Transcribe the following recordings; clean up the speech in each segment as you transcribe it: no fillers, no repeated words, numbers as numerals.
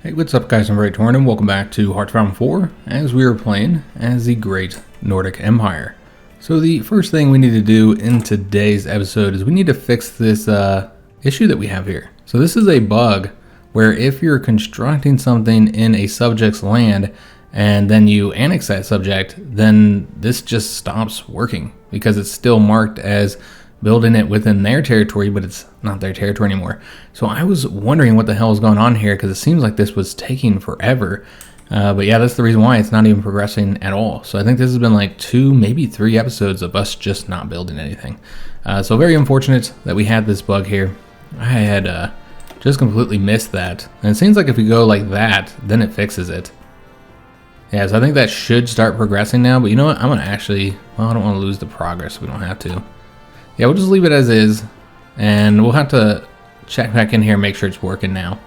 Hey, what's up guys, I'm Praetorian and welcome back to HOI4 as we are playing as the Great Nordic Empire. So the first thing we need to do in today's episode is we need to fix this issue that we have here. So this is a bug where if you're constructing something in a subject's land and then you annex that subject, then this just stops working because it's still marked as building it within their territory, but it's not their territory anymore. So I was wondering what the hell is going on here because it seems like this was taking forever. But yeah, that's the reason why it's not even progressing at all. So I think this has been like 2, maybe 3 episodes of us just not building anything. So very unfortunate that we had this bug here. I had just completely missed that. And it seems like if we go like that, then it fixes it. Yeah, so I think that should start progressing now. But you know what? I'm going to actually, well, I don't want to lose the progress. So we don't have to. Yeah, we'll just leave it as is, and we'll have to check back in here and make sure it's working now.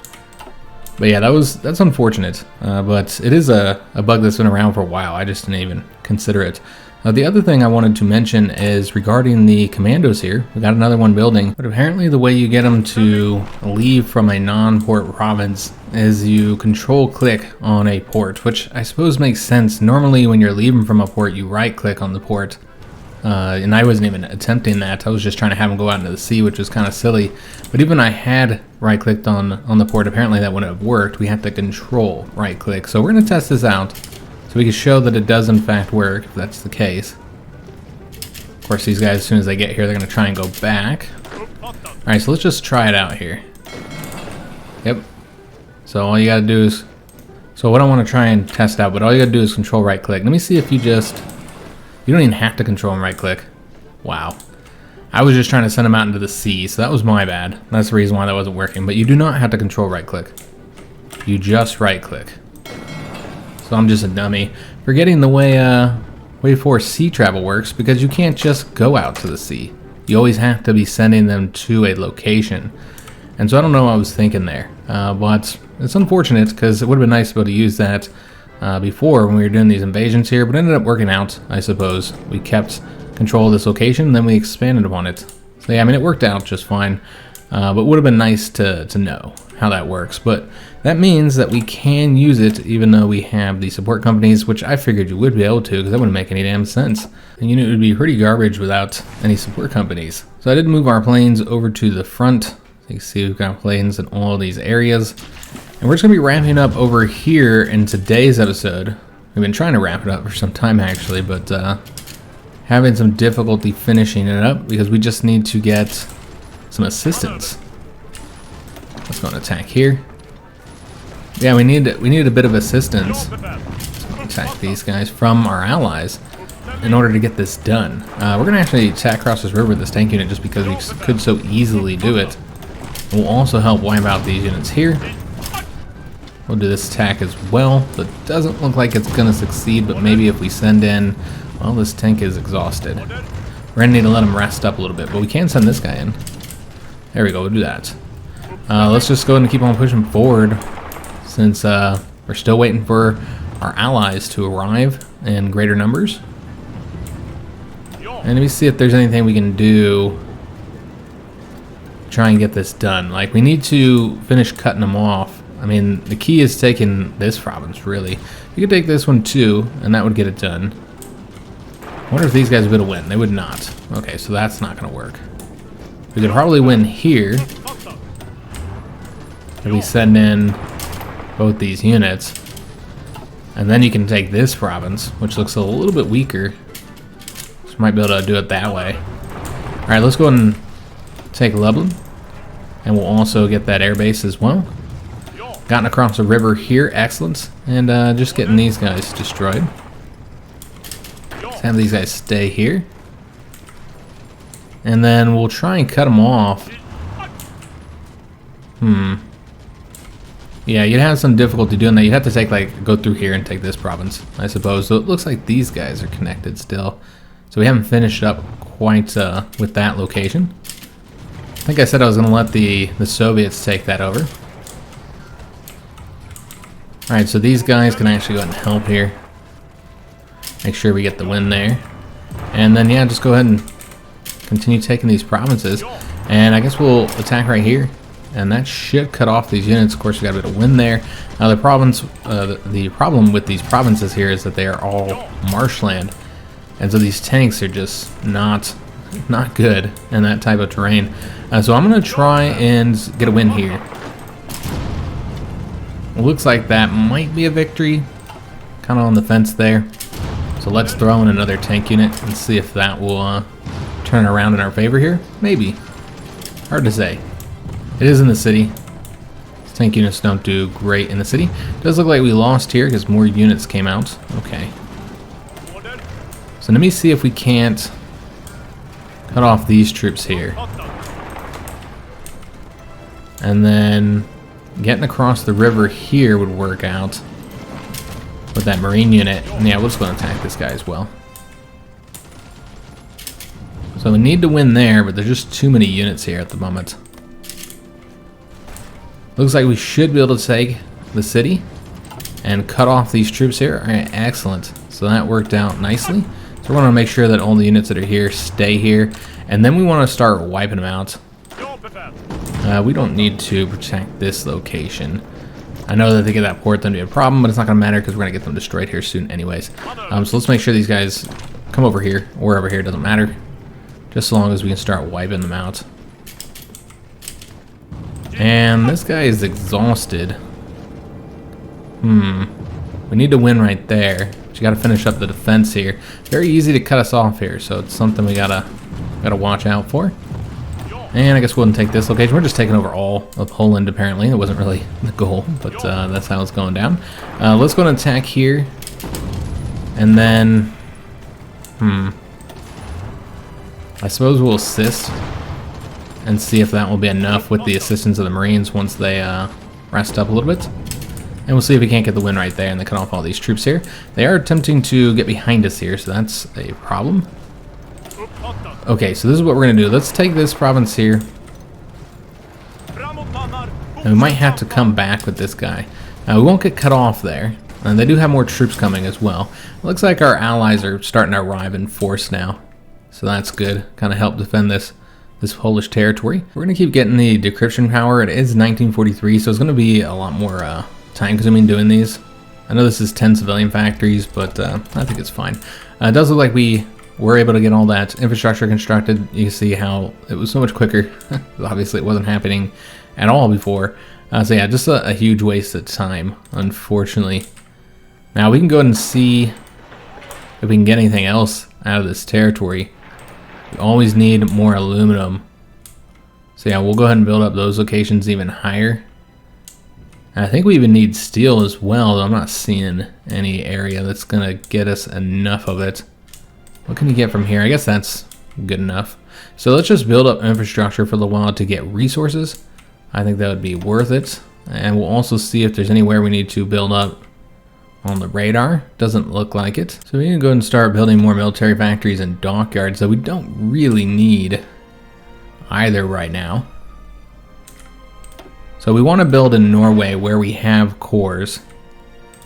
But yeah, that's unfortunate, but it is a bug that's been around for a while. I just didn't even consider it. The other thing I wanted to mention is regarding the commandos here. We got another one building, but apparently the way you get them to leave from a non-port province is you control-click on a port, which I suppose makes sense. Normally when you're leaving from a port, you right-click on the port. And I wasn't even attempting that. I was just trying to have them go out into the sea, which was kind of silly. But even I had right-clicked on the port, apparently that wouldn't have worked. We have to control right-click. So we're going to test this out so we can show that it does in fact work, if that's the case. Of course, these guys, as soon as they get here, they're going to try and go back. Alright, so let's just try it out here. Yep. So all you got to do is... So what I want to try and test out, but all you got to do is control right-click. Let me see if you just... You don't even have to control and right-click. Wow. I was just trying to send them out into the sea, so that was my bad. That's the reason why that wasn't working. But you do not have to control right-click. You just right-click. So I'm just a dummy. Forgetting the way HOI4 sea travel works, because you can't just go out to the sea. You always have to be sending them to a location. And so I don't know what I was thinking there. But it's unfortunate, because it would have been nice to be able to use that before when we were doing these invasions here, but it ended up working out, I suppose. We kept control of this location, and then we expanded upon it. So yeah, I mean, it worked out just fine, but it would have been nice to know how that works. But that means that we can use it even though we have the support companies, which I figured you would be able to, because that wouldn't make any damn sense. And you know, it would be pretty garbage without any support companies. So I did move our planes over to the front. So you can see we've got planes in all these areas. And we're just going to be ramping up over here in today's episode. We've been trying to ramp it up for some time actually, but having some difficulty finishing it up because we just need to get some assistance. Let's go and attack here. Yeah, we need a bit of assistance. Attack these guys from our allies in order to get this done. We're going to actually attack across this river with this tank unit just because we could so easily do it. It will also help wipe out these units here. We'll do this attack as well, but it doesn't look like it's going to succeed, but maybe if we send in... Well, this tank is exhausted. We're going to need to let him rest up a little bit, but we can send this guy in. There we go, we'll do that. Let's just go ahead and keep on pushing forward, since we're still waiting for our allies to arrive in greater numbers. And let me see if there's anything we can do to try and get this done. Like, we need to finish cutting them off. I mean, the key is taking this province, really. You could take this one too, and that would get it done. I wonder if these guys would win. They would not. Okay, so that's not going to work. We could probably win here. If we send in both these units. And then you can take this province, which looks a little bit weaker. So might be able to do it that way. Alright, let's go ahead and take Lublin. And we'll also get that air base as well. Gotten across the river here, excellent. And just getting these guys destroyed. Let's have these guys stay here. And then we'll try and cut them off. Yeah, you'd have some difficulty doing that. You'd have to take, like, go through here and take this province, I suppose. So it looks like these guys are connected still. So we haven't finished up quite with that location. I think I said I was going to let the Soviets take that over. Alright, so these guys can actually go ahead and help here. Make sure we get the win there. And then, yeah, just go ahead and continue taking these provinces. And I guess we'll attack right here. and that should cut off these units. Of course, we got a bit of wind there. Now the problem with these provinces here is that they are all marshland, and so these tanks are just not good in that type of terrain. So I'm going to try and get a win here. It looks like that might be a victory, kind of on the fence there. So let's throw in another tank unit and see if that will turn around in our favor here. Maybe. Hard to say. It is in the city. Tank units don't do great in the city. Does look like we lost here because more units came out. Okay. So let me see if we can't cut off these troops here. And then getting across the river here would work out with that marine unit. And yeah, we're just going to attack this guy as well. So we need to win there, but there's just too many units here at the moment. Looks like we should be able to take the city and cut off these troops here. All right, excellent. So that worked out nicely. So we want to make sure that all the units that are here stay here. And then we want to start wiping them out. We don't need to protect this location. I know that if they get that port, then it'd be a problem, but it's not going to matter because we're going to get them destroyed here soon anyways. So let's make sure these guys come over here, or over here, doesn't matter. Just as long as we can start wiping them out. And this guy is exhausted. We need to win right there. But you got to finish up the defense here. Very easy to cut us off here, so it's something we gotta watch out for. And I guess we'll take this location. We're just taking over all of Poland, apparently. It wasn't really the goal, but that's how it's going down. Let's go and attack here. And then... I suppose we'll assist and see if that will be enough with the assistance of the Marines once they rest up a little bit. And we'll see if we can't get the win right there and they cut off all these troops here. They are attempting to get behind us here, so that's a problem. Okay, so this is what we're going to do. Let's take this province here. And we might have to come back with this guy. We won't get cut off there. And they do have more troops coming as well. It looks like our allies are starting to arrive in force now. So that's good. Kind of help defend this Polish territory. We're going to keep getting the decryption power. It is 1943, so it's going to be a lot more time-consuming doing these. I know this is 10 civilian factories, but I think it's fine. It does look like we were able to get all that infrastructure constructed. You can see how it was so much quicker. Obviously, it wasn't happening at all before. So yeah, just a huge waste of time, unfortunately. Now we can go ahead and see if we can get anything else out of this territory. We always need more aluminum. So yeah, we'll go ahead and build up those locations even higher. And I think we even need steel as well, though I'm not seeing any area that's going to get us enough of it. What can you get from here? I guess that's good enough. So let's just build up infrastructure for a little while to get resources. I think that would be worth it. And we'll also see if there's anywhere we need to build up on the radar. Doesn't look like it. So we can go and start building more military factories and dockyards that we don't really need either right now. So we want to build in Norway where we have cores.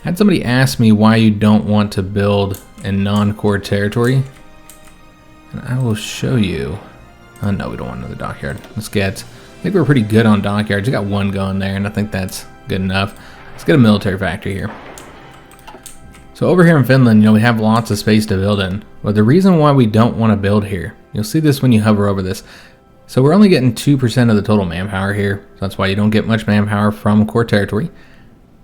I had somebody ask me why you don't want to build in non-core territory. And I will show you. Oh no, we don't want another dockyard. Let's get, I think we're pretty good on dockyards. We got one going there and I think that's good enough. Let's get a military factory here. So over here in Finland, we have lots of space to build in. But the reason why we don't want to build here, you'll see this when you hover over this. So we're only getting 2% of the total manpower here. So that's why you don't get much manpower from core territory.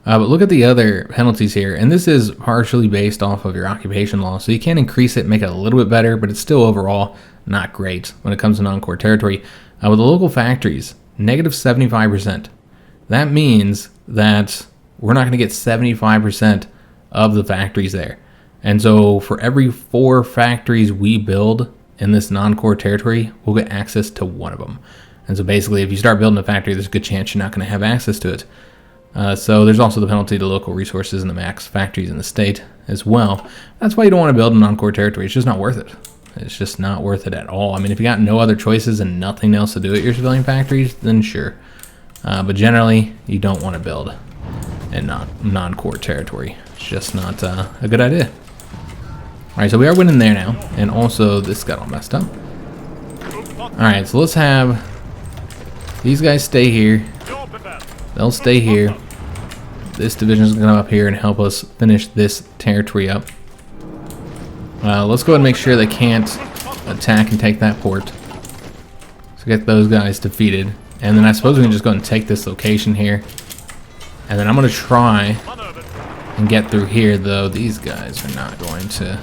But look at the other penalties here. And this is partially based off of your occupation law. So you can increase it, make it a little bit better, but it's still overall not great when it comes to non-core territory. With the local factories, negative 75%. That means that we're not going to get 75% of the factories there. And so for every 4 factories we build in this non-core territory, we'll get access to one of them. And so basically, if you start building a factory, there's a good chance you're not going to have access to it. So there's also the penalty to local resources and the max factories in the state as well. That's why you don't want to build in non-core territory. It's just not worth it. It's just not worth it at all. I mean, if you got no other choices and nothing else to do at your civilian factories, then sure. But generally, you don't want to build in non-core territory. It's just not a good idea. Alright, so we are winning there now. And also, this got all messed up. Alright, so let's have These guys stay here. They'll stay here. This division is going to come up here and help us finish this territory up. Let's go ahead and make sure they can't attack and take that port. So get those guys defeated. And then I suppose we can just go and take this location here. And then I'm going to try and get through here, though these guys are not going to.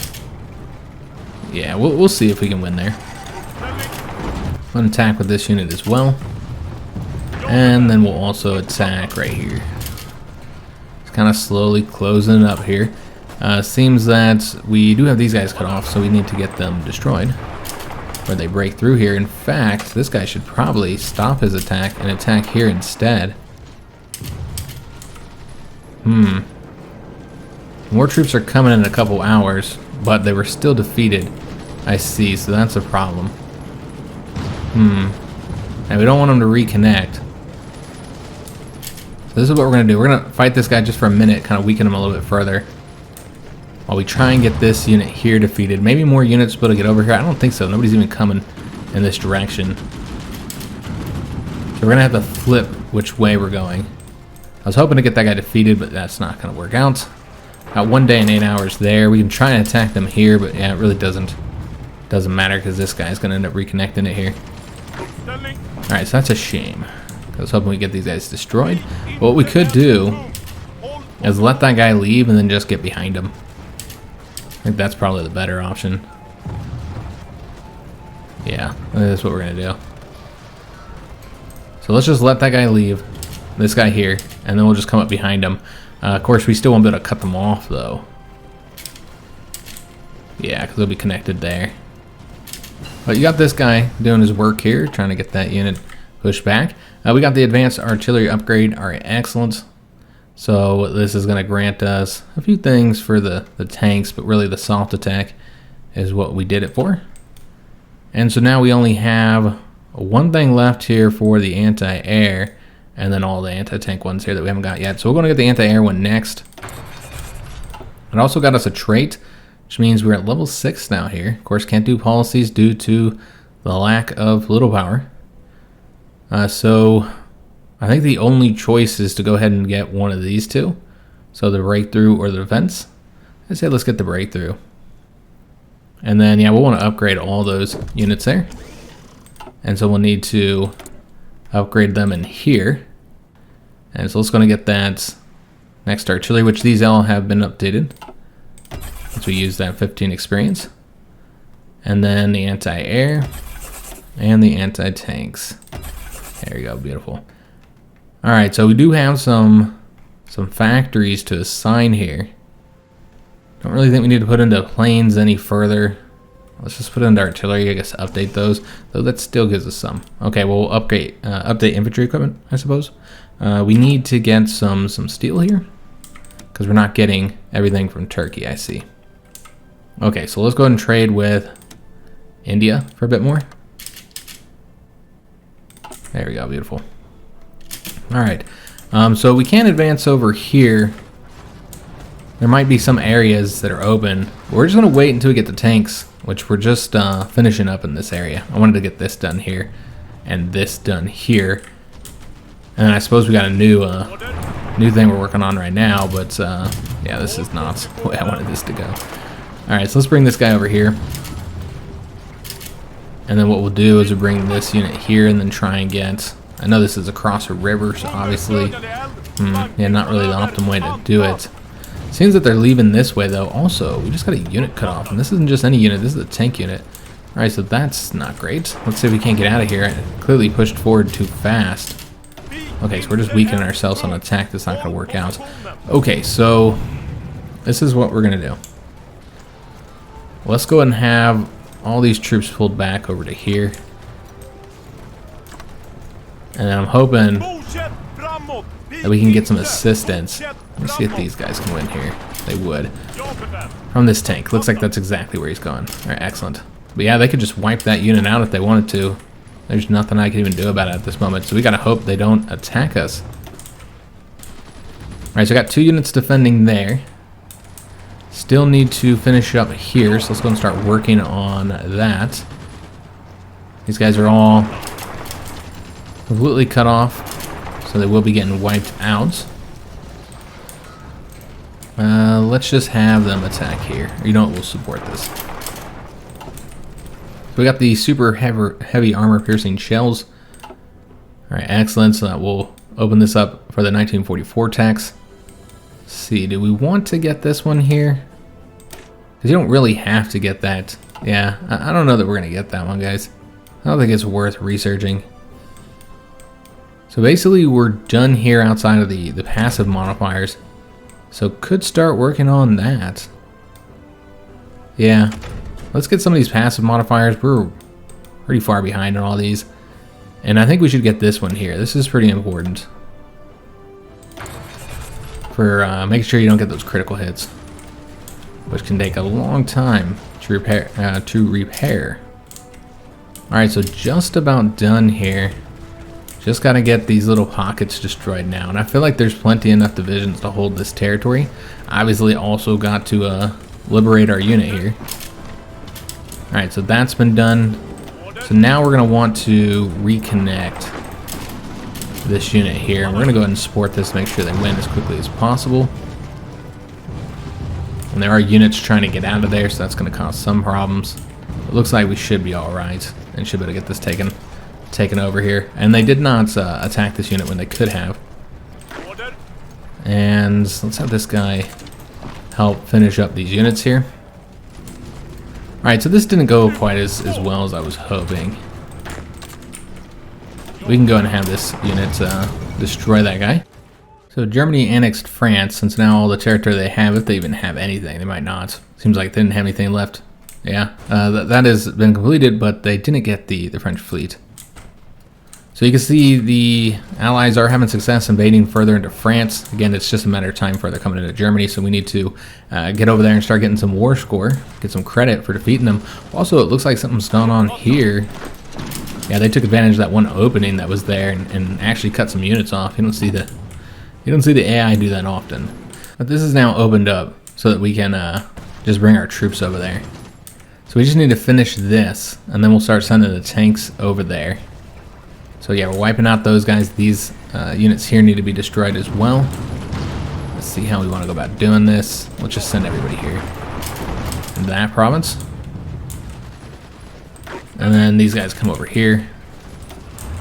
Yeah, we'll see if we can win there. I'm going to attack with this unit as well. And then we'll also attack right here. It's kind of slowly closing up here. Seems that we do have these guys cut off, so we need to get them destroyed. Or they break through here. In fact, this guy should probably stop his attack and attack here instead. More troops are coming in a couple hours, but they were still defeated. I see, so that's a problem. And we don't want them to reconnect. So this is what we're going to do. We're going to fight this guy just for a minute, kind of weaken him a little bit further, while we try and get this unit here defeated. Maybe more units will be able to get over here. I don't think so. Nobody's even coming in this direction. So we're going to have to flip which way we're going. I was hoping to get that guy defeated, but that's not going to work out. Got 1 day and 8 hours there. We can try and attack them here, but yeah, it really doesn't matter because this guy's going to end up reconnecting it here. Alright, so that's a shame. I was hoping we get these guys destroyed. But what we could do is let that guy leave and then just get behind him. I think that's probably the better option. Yeah, that's what we're going to do. So let's just let that guy leave. This guy here. And then we'll just come up behind him. Of course, we still won't be able to cut them off, though. Yeah, because they'll be connected there. But you got this guy doing his work here, trying to get that unit pushed back. We got the advanced artillery upgrade. Alright, excellent. So this is going to grant us a few things for the tanks, but really the soft attack is what we did it for. And so now we only have one thing left here for the anti-air, and then all the anti-tank ones here that we haven't got yet. So we're going to get the anti-air one next. It also got us a trait, which means we're at level 6 now here. Of course, can't do policies due to the lack of little power. So I think the only choice is to go ahead and get one of these two. So the breakthrough or the defense. I say let's get the breakthrough. And then, yeah, we'll want to upgrade all those units there. And so we'll need to upgrade them in here. And so let's going to get that next artillery, which these all have been updated. Once we use that 15 experience. And then the anti-air and the anti-tanks. There you go, beautiful. Alright, so we do have some factories to assign here. Don't really think we need to put into planes any further. Let's just put into artillery, I guess, update those. Though that still gives us some. Okay, well, we'll update infantry equipment, I suppose. We need to get some steel here, because we're not getting everything from Turkey, I see. Okay, so let's go ahead and trade with India for a bit more. There we go, beautiful. Alright, so we can advance over here. There might be some areas that are open. We're just going to wait until we get the tanks, which we're just finishing up in this area. I wanted to get this done here and this done here. And then I suppose we got a new thing we're working on right now, but yeah, this is not the way I wanted this to go. Alright, so let's bring this guy over here. And then what we'll do is we'll bring this unit here and then try and get... I know this is across a river, so obviously, yeah, not really the optimal way to do it. Seems that they're leaving this way, though. Also, we just got a unit cut off, and this isn't just any unit, this is a tank unit. Alright, so that's not great. Let's see if we can't get out of here. I clearly pushed forward too fast. Okay, so we're just weakening ourselves on attack. That's not going to work out. Okay, so this is what we're going to do. Let's go ahead and have all these troops pulled back over to here. And I'm hoping that we can get some assistance. Let me see if these guys can win here. They would. From this tank. Looks like that's exactly where he's going. Alright, excellent. But yeah, they could just wipe that unit out if they wanted to. There's nothing I can even do about it at this moment. So we gotta hope they don't attack us. Alright, so I got 2 units defending there. Still need to finish up here. So let's go and start working on that. These guys are all completely cut off, so they will be getting wiped out. Let's just have them attack here. You know what, we'll support this. So we got the super heavy armor piercing shells. Alright, excellent. So that will open this up for the 1944 tax. Let's see, do we want to get this one here? Because you don't really have to get that. Yeah, I don't know that we're going to get that one, guys. I don't think it's worth researching. So basically we're done here outside of the passive modifiers. So could start working on that. Yeah, let's get some of these passive modifiers. We're pretty far behind on all these. And I think we should get this one here. This is pretty important. For making sure you don't get those critical hits. Which can take a long time to repair. Alright, so just about done here. Just gotta get these little pockets destroyed now, and I feel like there's plenty enough divisions to hold this territory. Obviously also got to liberate our unit here. Alright, so that's been done. So now we're gonna want to reconnect this unit here, and we're gonna go ahead and support this to make sure they win as quickly as possible. And there are units trying to get out of there, so that's gonna cause some problems. It looks like we should be alright, and should be able to get this taken over here. And they did not attack this unit when they could have. And let's have this guy help finish up these units here. Alright, so this didn't go quite as well as I was hoping. We can go ahead and have this unit destroy that guy. So Germany annexed France, since now all the territory they have, if they even have anything, they might not. Seems like they didn't have anything left. Yeah, that has been completed, but they didn't get the French fleet. So you can see the Allies are having success invading further into France. Again, it's just a matter of time before they're coming into Germany, so we need to get over there and start getting some war score, get some credit for defeating them. Also, it looks like something's gone on here. Yeah, they took advantage of that one opening that was there and actually cut some units off. You don't see the AI do that often. But this is now opened up so that we can just bring our troops over there. So we just need to finish this, and then we'll start sending the tanks over there. So yeah, we're wiping out those guys. These units here need to be destroyed as well. Let's see how we want to go about doing this. Let's just send everybody here in that province. And then these guys come over here.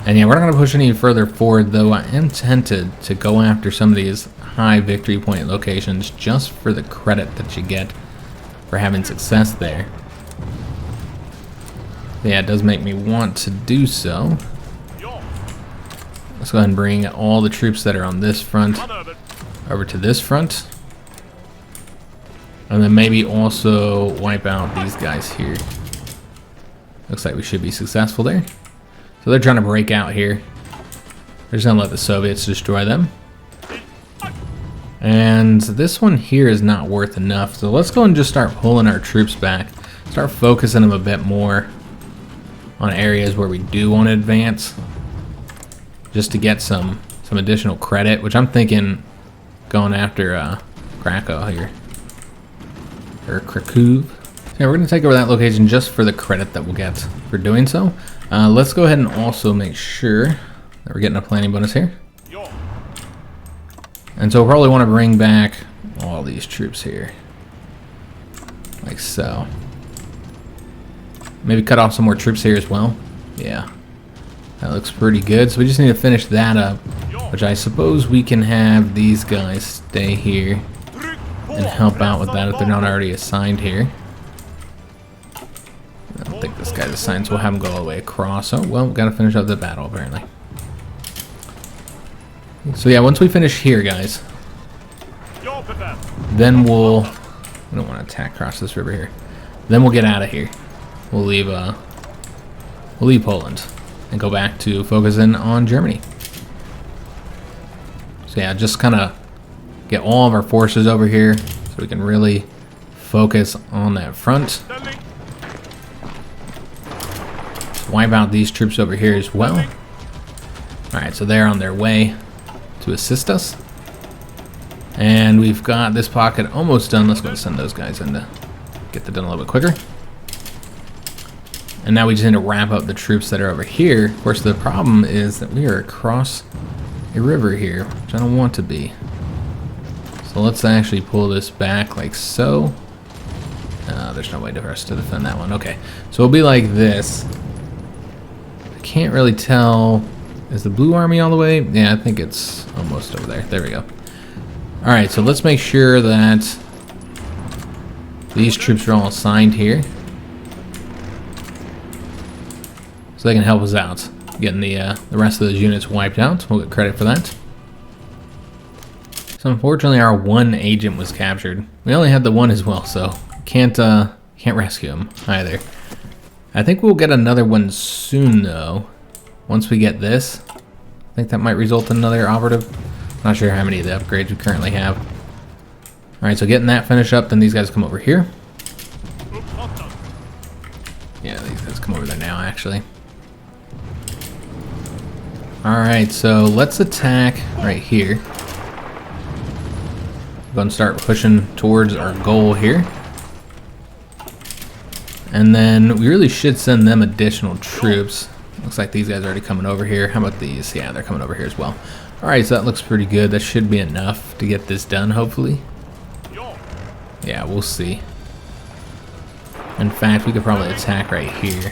And yeah, we're not going to push any further forward, though I am tempted to go after some of these high victory point locations just for the credit that you get for having success there. Yeah, it does make me want to do so. Let's go ahead and bring all the troops that are on this front over to this front. And then maybe also wipe out these guys here. Looks like we should be successful there. So they're trying to break out here. They're just gonna let the Soviets destroy them. And this one here is not worth enough. So let's go and just start pulling our troops back. Start focusing them a bit more on areas where we do want to advance. Just to get some additional credit, which I'm thinking going after Krakow here. Or Krakow. Yeah, we're going to take over that location just for the credit that we'll get for doing so. Let's go ahead and also make sure that we're getting a planning bonus here. And so we'll probably want to bring back all these troops here. Like so. Maybe cut off some more troops here as well. Yeah. That looks pretty good. So we just need to finish that up, which I suppose we can have these guys stay here and help out with that if they're not already assigned here. I don't think this guy's assigned, so we'll have him go all the way across. Oh, well, we've got to finish up the battle, apparently. So yeah, once we finish here, guys, then we don't want to attack across this river here. Then we'll get out of here. We'll leave Poland and go back to focusing on Germany. So yeah, just kind of get all of our forces over here so we can really focus on that front. Wipe out these troops over here as well. Alright, so they're on their way to assist us. And we've got this pocket almost done. Let's go and send those guys in to get that done a little bit quicker. And now we just need to wrap up the troops that are over here. Of course, the problem is that we are across a river here, which I don't want to be. So let's actually pull this back like so. There's no way for us to defend that one. Okay, so it'll be like this. I can't really tell. Is the blue army all the way? Yeah, I think it's almost over there. There we go. All right, so let's make sure that these troops are all assigned here, so they can help us out getting the rest of those units wiped out. We'll get credit for that. So unfortunately, our one agent was captured. We only had the one as well, so can't rescue him either. I think we'll get another one soon, though. Once we get this, I think that might result in another operative. Not sure how many of the upgrades we currently have. All right, so getting that finished up, then these guys come over here. Yeah, these guys come over there now, actually. All right, so let's attack right here. Go and start pushing towards our goal here. And then we really should send them additional troops. Looks like these guys are already coming over here. How about these? Yeah, they're coming over here as well. All right, so that looks pretty good. That should be enough to get this done, hopefully. Yeah, we'll see. In fact, we could probably attack right here.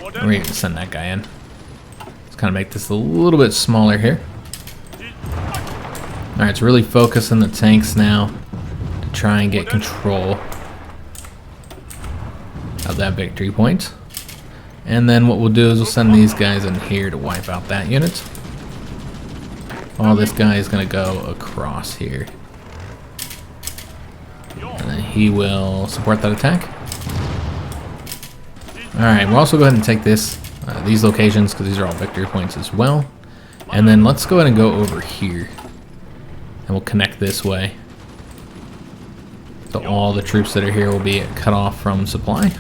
We're going to send that guy in. Let's kind of make this a little bit smaller here. All right, so really focus on the tanks now to try and get control of that victory point. And then what we'll do is we'll send these guys in here to wipe out that unit. While this guy is going to go across here. And then he will support that attack. Alright, we'll also go ahead and take these locations, because these are all victory points as well. And then let's go ahead and go over here. And we'll connect this way. So all the troops that are here will be cut off from supply.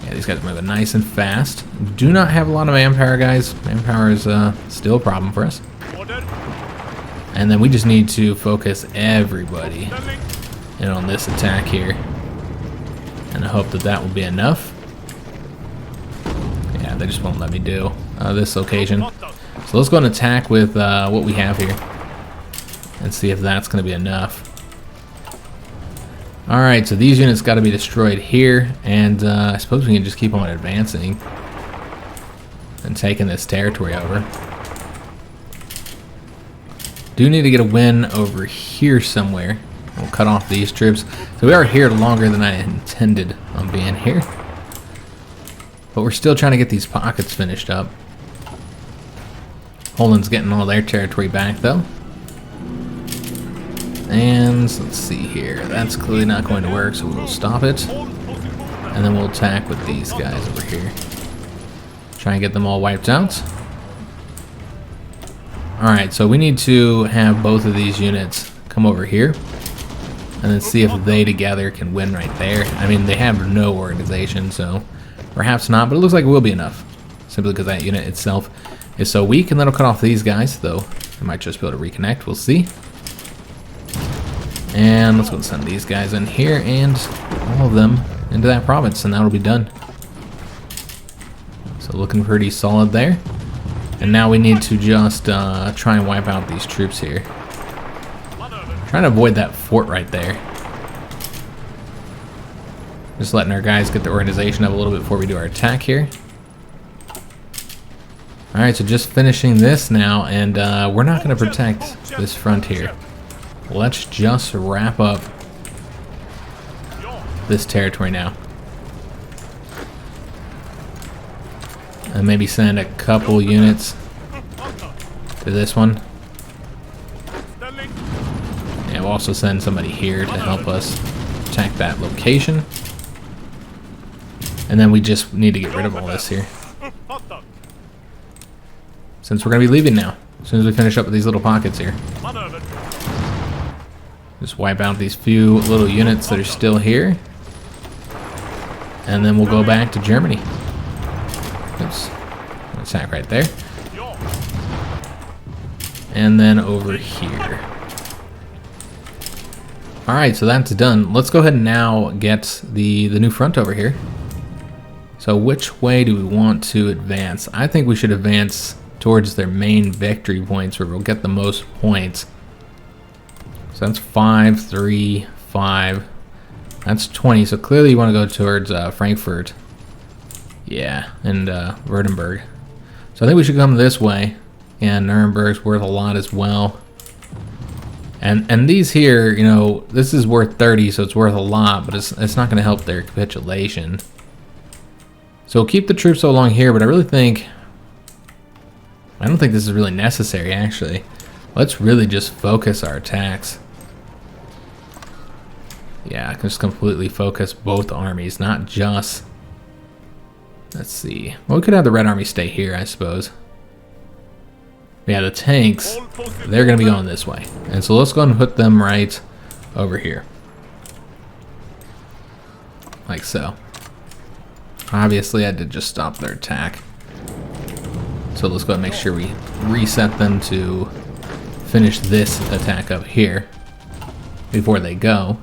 Yeah, these guys are moving nice and fast. We do not have a lot of manpower, guys. Manpower is still a problem for us. And then we just need to focus everybody in on this attack here. And I hope that that will be enough. Yeah, they just won't let me do this location. So let's go and attack with what we have here. And see if that's going to be enough. Alright, so these units got to be destroyed here, and I suppose we can just keep on advancing and taking this territory over. Do need to get a win over here somewhere. We'll cut off these troops. So we are here longer than I intended on being here. But we're still trying to get these pockets finished up. Poland's getting all their territory back, though. And let's see here. That's clearly not going to work, so we'll stop it. And then we'll attack with these guys over here. Try and get them all wiped out. Alright, so we need to have both of these units come over here. And then see if they together can win right there. I mean, they have no organization, so perhaps not, but it looks like it will be enough. Simply because that unit itself is so weak, and that'll cut off these guys, though I might just be able to reconnect. We'll see. And let's go and send these guys in here and all of them into that province, and that'll be done. So looking pretty solid there. And now we need to just try and wipe out these troops here. Trying to avoid that fort right there. Just letting our guys get the organization up a little bit before we do our attack here. Alright, so just finishing this now, and we're not going to protect this front here. Let's just wrap up this territory now. And maybe send a couple units to this one. Yeah, we'll also send somebody here to help us attack that location. And then we just need to get rid of all this here, since we're going to be leaving now, as soon as we finish up with these little pockets here. Just wipe out these few little units that are still here. And then we'll go back to Germany. Oops. Attack right there. And then over here. Alright, so that's done. Let's go ahead and now get the new front over here. So which way do we want to advance? I think we should advance towards their main victory points where we'll get the most points. So that's 5, 3, 5. That's 20. So clearly you want to go towards Frankfurt. Yeah, and Württemberg. So I think we should come this way. Yeah, Nuremberg's worth a lot as well. And these here, you know, this is worth 30, so it's worth a lot, but it's not going to help their capitulation. So we'll keep the troops along here, but I don't think this is really necessary, actually. Let's really just focus our attacks. Yeah, I can just completely focus both armies, not just... Let's see. Well, we could have the Red Army stay here, I suppose. Yeah, the tanks, they're going to be going this way. And so let's go and put them right over here. Like so. Obviously, I did just stop their attack. So let's go and make sure we reset them to finish this attack up here before they go.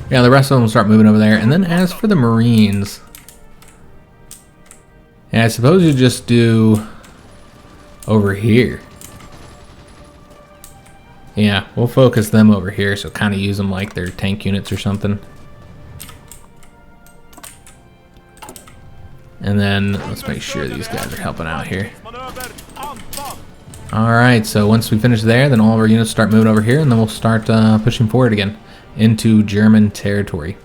Yeah, the rest of them will start moving over there. And then as for the Marines, yeah, I suppose you just do over here. Yeah, we'll focus them over here, so kind of use them like their tank units or something. And then let's make sure these guys are helping out here. Alright, so once we finish there, then all of our units start moving over here, and then we'll start pushing forward again into German territory.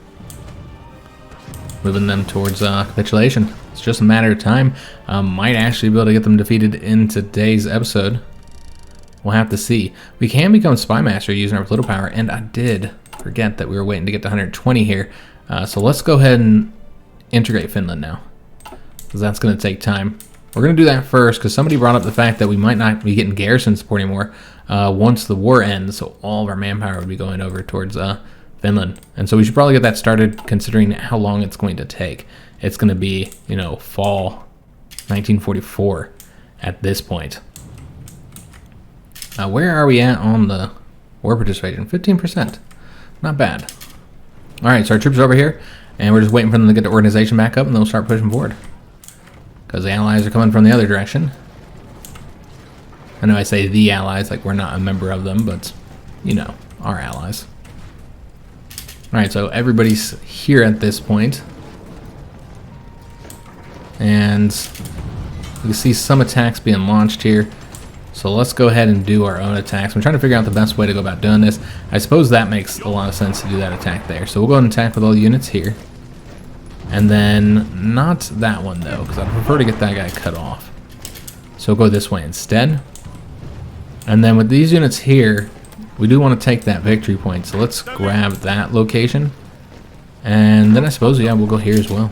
Moving them towards capitulation. It's just a matter of time. Might actually be able to get them defeated in today's episode. We'll have to see. We can become Spy Master using our political power, and I did forget that we were waiting to get to 120 here. So let's go ahead and integrate Finland now, because that's going to take time. We're going to do that first, because somebody brought up the fact that we might not be getting garrison support anymore once the war ends, so all of our manpower would be going over towards Finland. And so we should probably get that started, considering how long it's going to take. It's going to be, you know, fall 1944 at this point. Where are we at on the war participation? 15%. Not bad. Alright, so our troops are over here, and we're just waiting for them to get the organization back up, and they'll start pushing forward. Because the allies are coming from the other direction. I know I say the allies like we're not a member of them, but, you know, our allies. Alright, so everybody's here at this point. And you can see some attacks being launched here. So let's go ahead and do our own attacks. I'm trying to figure out the best way to go about doing this. I suppose that makes a lot of sense to do that attack there. So we'll go ahead and attack with all the units here. And then not that one though, because I prefer to get that guy cut off. So we'll go this way instead. And then with these units here, we do want to take that victory point. So let's grab that location. And then I suppose, yeah, we'll go here as well.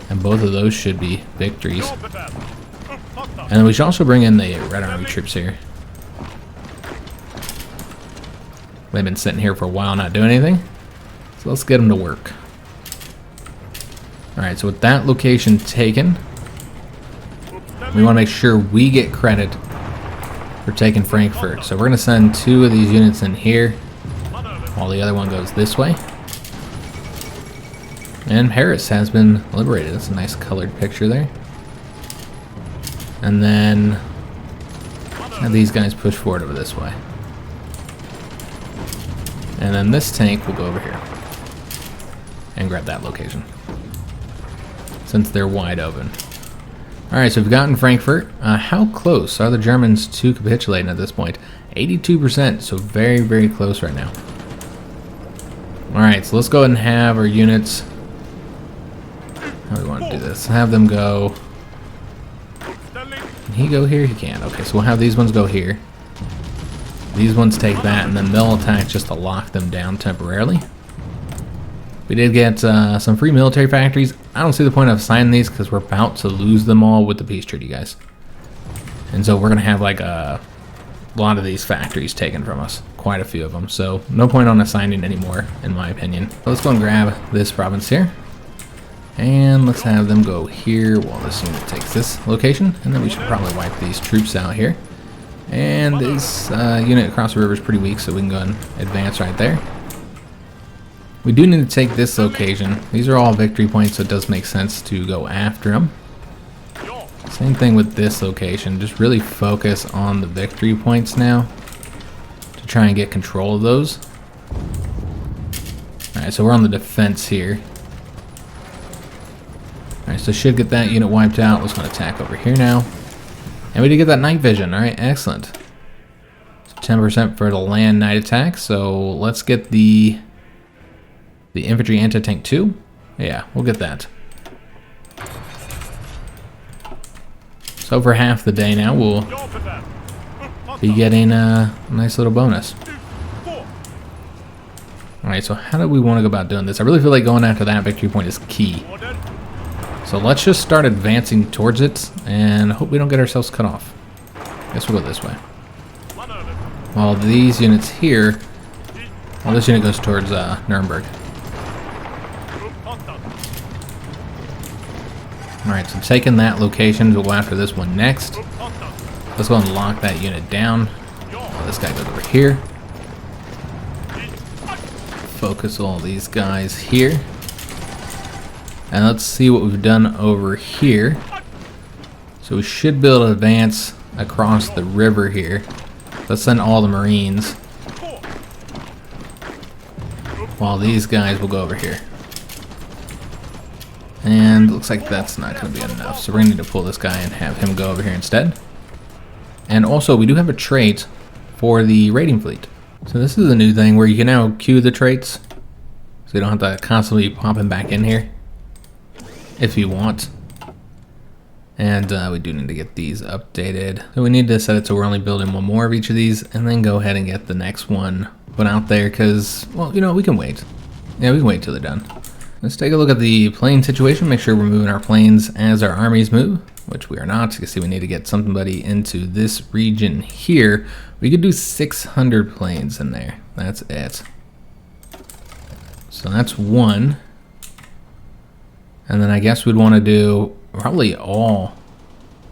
And both of those should be victories. And then we should also bring in the Red Army troops here. They've been sitting here for a while not doing anything. So let's get them to work. Alright, so with that location taken, we want to make sure we get credit for taking Frankfurt. So we're going to send 2 of these units in here, while the other one goes this way. And Paris has been liberated. That's a nice colored picture there. And then have these guys push forward over this way. And then this tank will go over here and grab that location, since they're wide open. Alright, so we've gotten Frankfurt. How close are the Germans to capitulating at this point? 82%, so very, very close right now. Alright, so let's go ahead and have our units... How do we want to do this? Have them go... Can he go here? He can. Okay, so we'll have these ones go here. These ones take that, and then they'll attack just to lock them down temporarily. We did get some free military factories. I don't see the point of signing these because we're about to lose them all with the peace treaty, guys. And so we're going to have like a lot of these factories taken from us. Quite a few of them. So no point on assigning anymore, in my opinion. So let's go and grab this province here. And let's have them go here while this unit takes this location. And then we should probably wipe these troops out here. And this unit across the river is pretty weak, so we can go and advance right there. We do need to take this location. These are all victory points, so it does make sense to go after them. Same thing with this location. Just really focus on the victory points now to try and get control of those. Alright, so we're on the defense here. Alright, so should get that unit wiped out. Let's go attack over here now. And we did get that night vision. Alright, excellent. 10% for the land night attack. So let's get the infantry anti-tank 2. Yeah, we'll get that. So for half the day now, we'll be getting a nice little bonus. Alright, so how do we want to go about doing this? I really feel like going after that victory point is key. So let's just start advancing towards it and hope we don't get ourselves cut off. I guess we'll go this way. While these units here, well, this unit goes towards Nuremberg. Alright, so taking that location, we'll go after this one next. Let's go and lock that unit down. Oh, this guy goes over here. Focus all these guys here. And let's see what we've done over here. So we should be able to advance across the river here. Let's send all the Marines. While these guys will go over here. And looks like that's not going to be enough. So we're going to need to pull this guy and have him go over here instead. And also we do have a trait for the raiding fleet. So this is a new thing where you can now queue the traits. So you don't have to constantly pop him back in here. If you want. And we do need to get these updated. So we need to set it so we're only building one more of each of these. And then go ahead and get the next one put out there. Because, well, you know, we can wait. Yeah, we can wait till they're done. Let's take a look at the plane situation. Make sure we're moving our planes as our armies move. Which we are not. You can see we need to get somebody into this region here. We could do 600 planes in there. That's it. So that's one. And then I guess we'd want to do probably all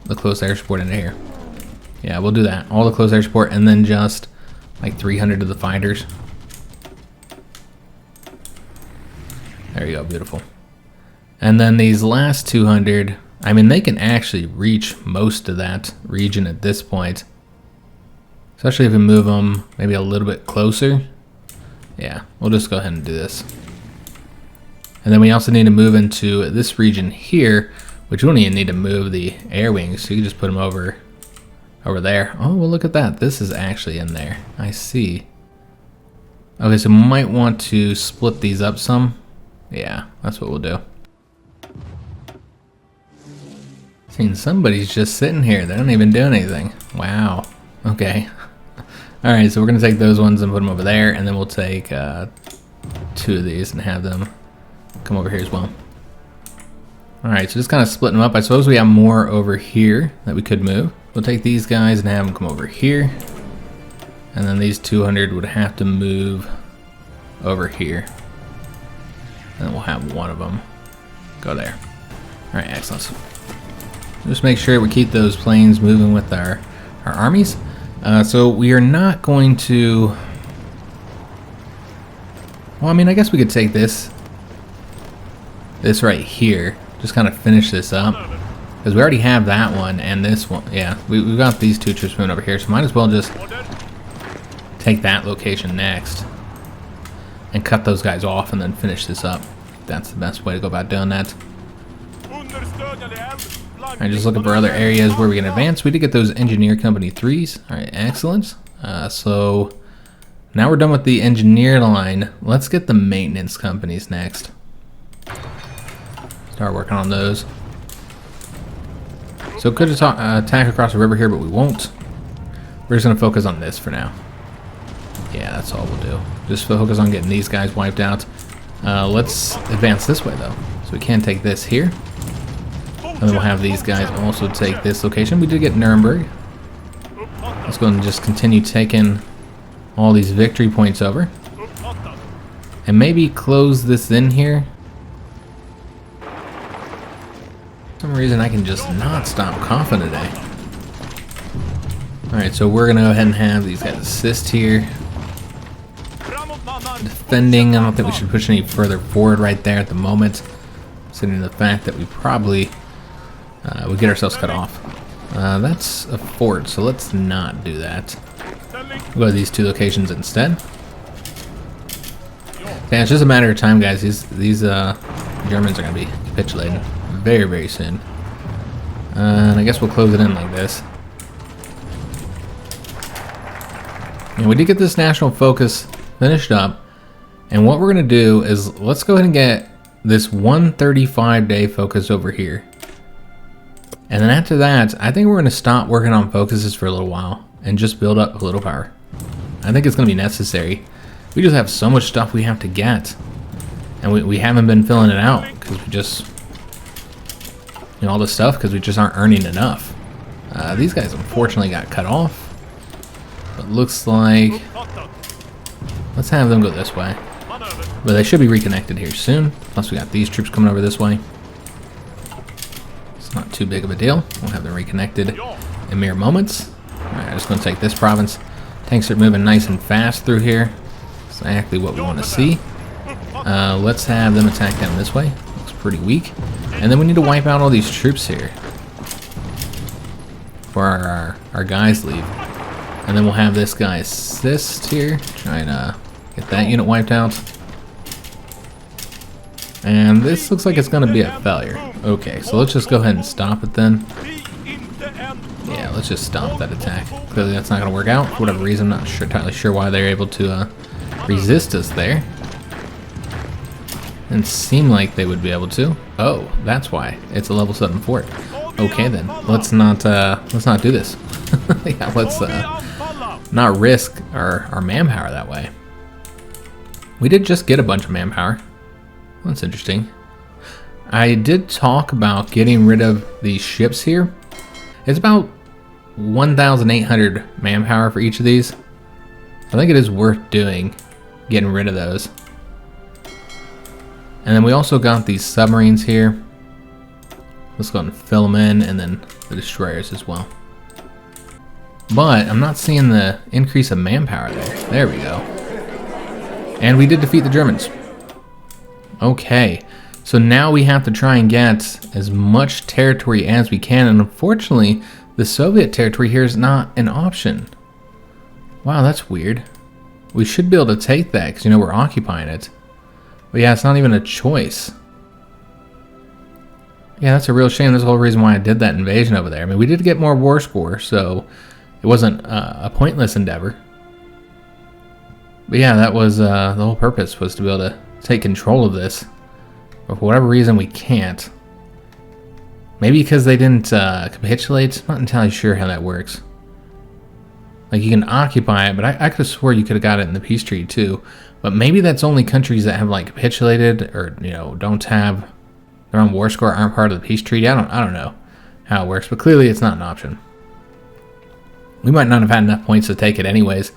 the close air support in here. Yeah, we'll do that. All the close air support and then just like 300 of the fighters. There you go, beautiful. And then these last 200, I mean, they can actually reach most of that region at this point. Especially if we move them maybe a little bit closer. Yeah, we'll just go ahead and do this. And then we also need to move into this region here, which we don't even need to move the air wings, so you can just put them over there. Oh, well, look at that. This is actually in there. I see. Okay, so we might want to split these up some. Yeah, that's what we'll do. Seeing somebody's just sitting here. They don't even do anything. Wow. Okay. Alright, so we're going to take those ones and put them over there, and then we'll take 2 of these and have them come over here as well. Alright, so just kind of splitting them up. I suppose we have more over here that we could move. We'll take these guys and have them come over here. And then these 200 would have to move over here. And we'll have one of them go there. Alright, excellent. Just make sure we keep those planes moving with our armies. So we are not going to... Well, I mean, I guess we could take this right here. Just kind of finish this up. Because we already have that one and this one. Yeah, we've got these 2 troops moving over here. So might as well just take that location next. And cut those guys off and then finish this up. That's the best way to go about doing that. Alright, just looking for other areas where we can advance. We did get those engineer company 3s. Alright, excellent. So now we're done with the engineer line. Let's get the maintenance companies next. Start working on those. So could attack across the river here, but we won't. We're just going to focus on this for now. Yeah, that's all we'll do. Just focus on getting these guys wiped out. Let's advance this way, though. So we can take this here. And then we'll have these guys also take this location. We did get Nuremberg. Let's go and just continue taking all these victory points over. And maybe close this in here. For some reason I can just not stop coughing today. Alright, so we're going to go ahead and have these guys assist here. defending. I don't think we should push any further forward right there at the moment, considering the fact that we probably would get ourselves cut off. That's a fort, so let's not do that. We'll go to these two locations instead. Yeah, it's just a matter of time, guys. These Germans are going to be capitulating very, very soon. And I guess we'll close it in like this. And we did get this national focus finished up. And what we're going to do is let's go ahead and get this 135-day focus over here. And then after that, I think we're going to stop working on focuses for a little while and just build up a little power. I think it's going to be necessary. We just have so much stuff we have to get. And we haven't been filling it out because we just, you know, all this stuff because we just aren't earning enough. These guys unfortunately got cut off. But looks like, let's have them go this way. But they should be reconnected here soon. Plus we got these troops coming over this way. It's not too big of a deal. We'll have them reconnected in mere moments. Alright, I'm just going to take this province. Tanks are moving nice and fast through here. That's exactly what we want to see. Let's have them attack down this way. Looks pretty weak. And then we need to wipe out all these troops here before our guys leave. And then we'll have this guy assist here, trying to get that unit wiped out. And this looks like it's going to be a failure. Okay, so let's just go ahead and stop it then. Yeah, let's just stop that attack. Clearly that's not going to work out for whatever reason. I'm not entirely sure why they're able to resist us there. And seem like they would be able to. Oh, that's why. It's a level 7 fort. Okay then, let's not do this. Yeah, let's not risk our manpower that way. We did just get a bunch of manpower. That's interesting. I did talk about getting rid of these ships here. It's about 1,800 manpower for each of these. I think it is worth doing, getting rid of those. And then we also got these submarines here. Let's go ahead and fill them in, and then the destroyers as well. But I'm not seeing the increase of manpower there. There we go. And we did defeat the Germans. Okay, so now we have to try and get as much territory as we can, and unfortunately, the Soviet territory here is not an option. Wow, that's weird. We should be able to take that, because, you know, we're occupying it. But yeah, it's not even a choice. Yeah, that's a real shame. That's the whole reason why I did that invasion over there. I mean, we did get more war score, so it wasn't a pointless endeavor. But yeah, that was the whole purpose, was to be able to take control of this. But for whatever reason, we can't. Maybe because they didn't capitulate. I'm not entirely sure how that works. Like, you can occupy it, but I could have swore you could have got it in the peace treaty too. But maybe that's only countries that have, like, capitulated, or, you know, don't have their own war score, aren't part of the peace treaty. I don't know how it works, but clearly it's not an option. We might not have had enough points to take it anyways,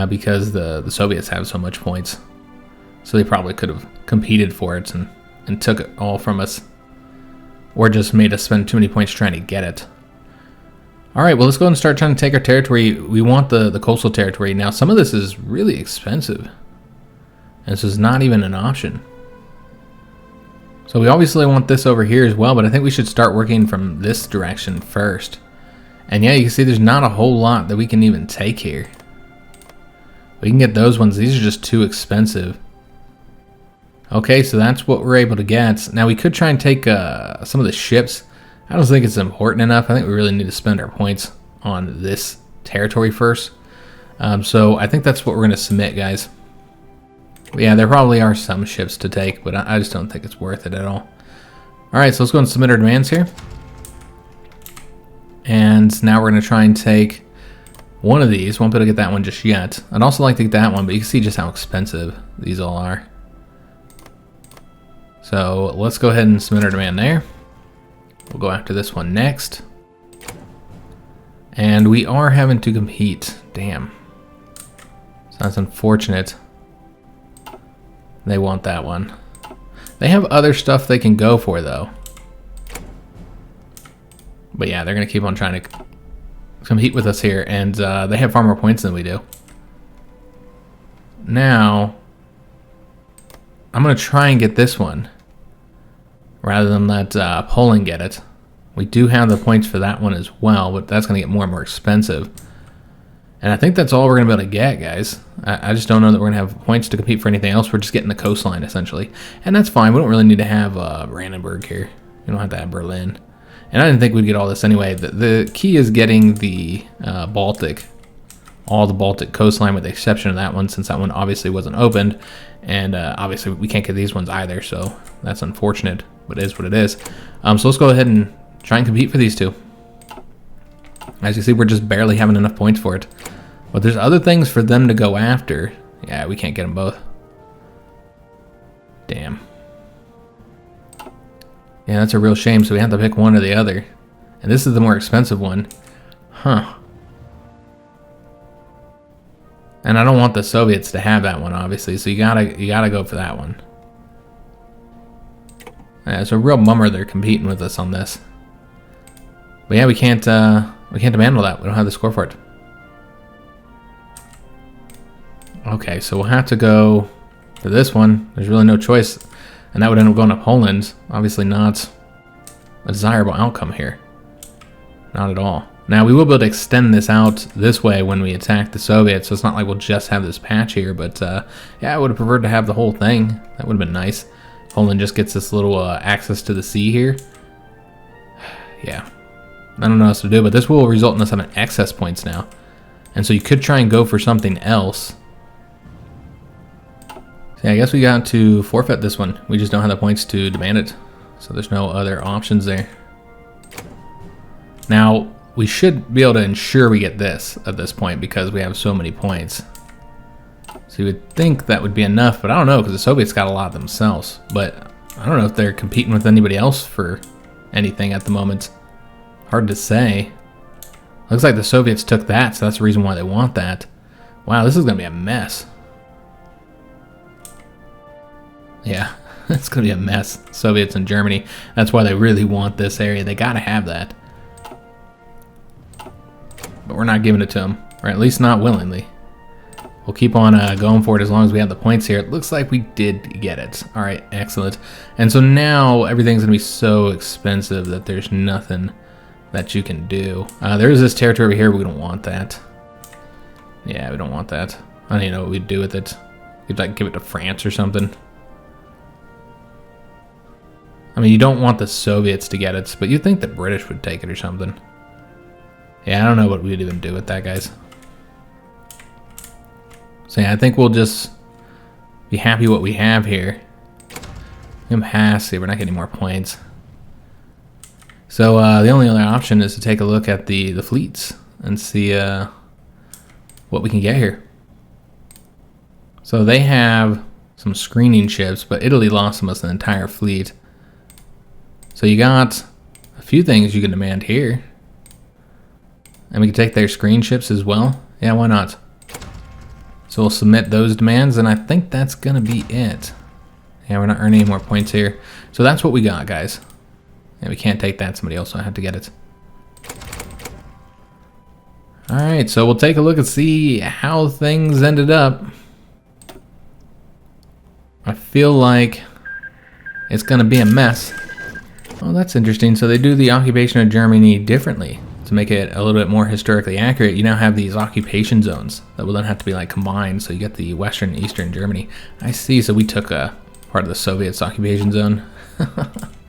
because the Soviets have so much points. So they probably could have competed for it and took it all from us. Or just made us spend too many points trying to get it. Alright, well, let's go ahead and start trying to take our territory. We want the coastal territory. Now, some of this is really expensive. And this is not even an option. So we obviously want this over here as well, but I think we should start working from this direction first. And yeah, you can see there's not a whole lot that we can even take here. We can get those ones. These are just too expensive. Okay, so that's what we're able to get. Now we could try and take some of the ships. I don't think it's important enough. I think we really need to spend our points on this territory first. So I think that's what we're going to submit, guys. But yeah, there probably are some ships to take, but I just don't think it's worth it at all. Alright, so let's go and submit our demands here. And now we're going to try and take one of these. Won't be able to get that one just yet. I'd also like to get that one, but you can see just how expensive these all are. So let's go ahead and submit our demand there. We'll go after this one next. And we are having to compete. Damn. So that's unfortunate. They want that one. They have other stuff they can go for, though. But yeah, they're going to keep on trying to compete with us here. And they have far more points than we do. Now, I'm going to try and get this one rather than let Poland get it. We do have the points for that one as well, but that's going to get more and more expensive. And I think that's all we're going to be able to get, guys. I just don't know that we're going to have points to compete for anything else. We're just getting the coastline, essentially. And that's fine. We don't really need to have Brandenburg here. We don't have to have Berlin. And I didn't think we'd get all this anyway. The key is getting the Baltic, all the Baltic coastline with the exception of that one, since that one obviously wasn't opened. And obviously we can't get these ones either, so that's unfortunate, but it is what it is. So let's go ahead and try and compete for these two. As you see, we're just barely having enough points for it. But there's other things for them to go after. Yeah, we can't get them both. Damn. Yeah, that's a real shame, so we have to pick one or the other. And this is the more expensive one. Huh. And I don't want the Soviets to have that one, obviously, so you gotta go for that one. Yeah, it's a real bummer they're competing with us on this. But yeah, we can't demand all that. We don't have the score for it. Okay, so we'll have to go for this one. There's really no choice. And that would end up going to Poland. Obviously not a desirable outcome here. Not at all. Now, we will be able to extend this out this way when we attack the Soviets, so it's not like we'll just have this patch here, but yeah, I would have preferred to have the whole thing. That would have been nice. Poland just gets this little access to the sea here. Yeah. I don't know what else to do, but this will result in us having excess points now. And so you could try and go for something else. So yeah, I guess we got to forfeit this one. We just don't have the points to demand it. So there's no other options there. Now, we should be able to ensure we get this at this point because we have so many points. So you would think that would be enough, but I don't know because the Soviets got a lot themselves. But I don't know if they're competing with anybody else for anything at the moment. Hard to say. Looks like the Soviets took that, so that's the reason why they want that. Wow, this is going to be a mess. Yeah, it's going to be a mess. Soviets and Germany. That's why they really want this area. They got to have that. But we're not giving it to them, or at least not willingly. We'll keep on going for it as long as we have the points here. It looks like we did get it. All right, excellent. And so now everything's going to be so expensive that there's nothing that you can do. There is this territory over here, but we don't want that. Yeah, we don't want that. I don't even know what we'd do with it. We'd like give it to France or something. I mean, you don't want the Soviets to get it, but you'd think the British would take it or something. Yeah, I don't know what we'd even do with that, guys. So yeah, I think we'll just be happy what we have here. See, we're not getting more points. So the only other option is to take a look at the fleets and see what we can get here. So they have some screening ships, but Italy lost almost an entire fleet. So you got a few things you can demand here. And we can take their screen ships as well. Yeah, why not? So we'll submit those demands, and I think that's going to be it. Yeah, we're not earning any more points here. So that's what we got, guys. Yeah, we can't take that. Somebody else will have to get it. All right, so we'll take a look and see how things ended up. I feel like it's going to be a mess. Oh, that's interesting. So they do the occupation of Germany differently. To make it a little bit more historically accurate, you now have these occupation zones that will then have to be like combined. So you get the Western and Eastern Germany. I see. So we took a part of the Soviets occupation zone.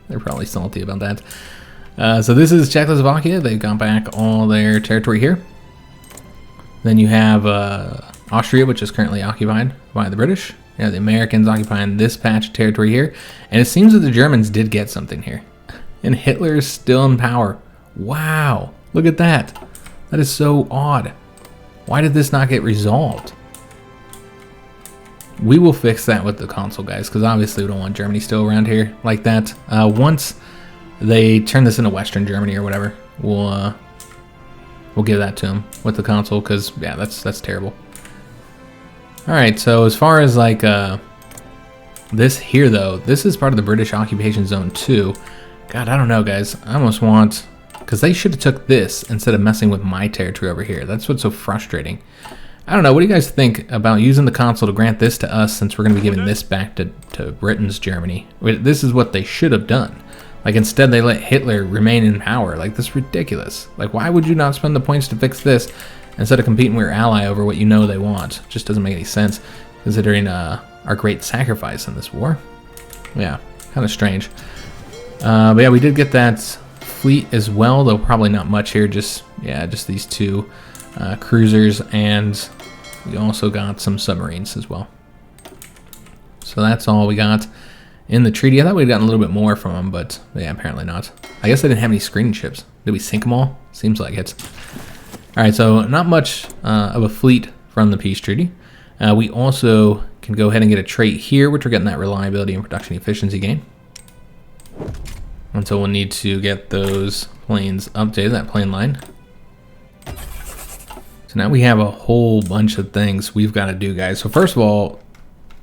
They're probably salty about that. So this is Czechoslovakia. They've got back all their territory here. Then you have Austria, which is currently occupied by the British. You have the Americans occupying this patch of territory here. And it seems that the Germans did get something here. And Hitler is still in power. Wow. Look at that. That is so odd. Why did this not get resolved? We will fix that with the console, guys, because obviously we don't want Germany still around here like that. Once they turn this into Western Germany or whatever, we'll give that to them with the console, because yeah, that's terrible. All right, so as far as like this here though, this is part of the British occupation zone too. God, I don't know, guys. I almost want, because they should have took this instead of messing with my territory over here. That's what's so frustrating. I don't know. What do you guys think about using the consul to grant this to us, since we're going to be giving this back to Britain's Germany? This is what they should have done. Like, instead they let Hitler remain in power. Like, this is ridiculous. Like, why would you not spend the points to fix this instead of competing with your ally over what you know they want? Just doesn't make any sense, considering our great sacrifice in this war. Yeah, kind of strange. But yeah, we did get that fleet as well, though probably not much here. Just these two cruisers, and we also got some submarines as well. So that's all we got in the treaty. I thought we'd gotten a little bit more from them, but yeah, apparently not. I guess they didn't have any screening ships. Did we sink them all? Seems like it. All right, so not much of a fleet from the peace treaty. We also can go ahead and get a trait here, which we're getting that reliability and production efficiency gain. And so we'll need to get those planes updated, that plane line. So now we have a whole bunch of things we've got to do, guys. So first of all,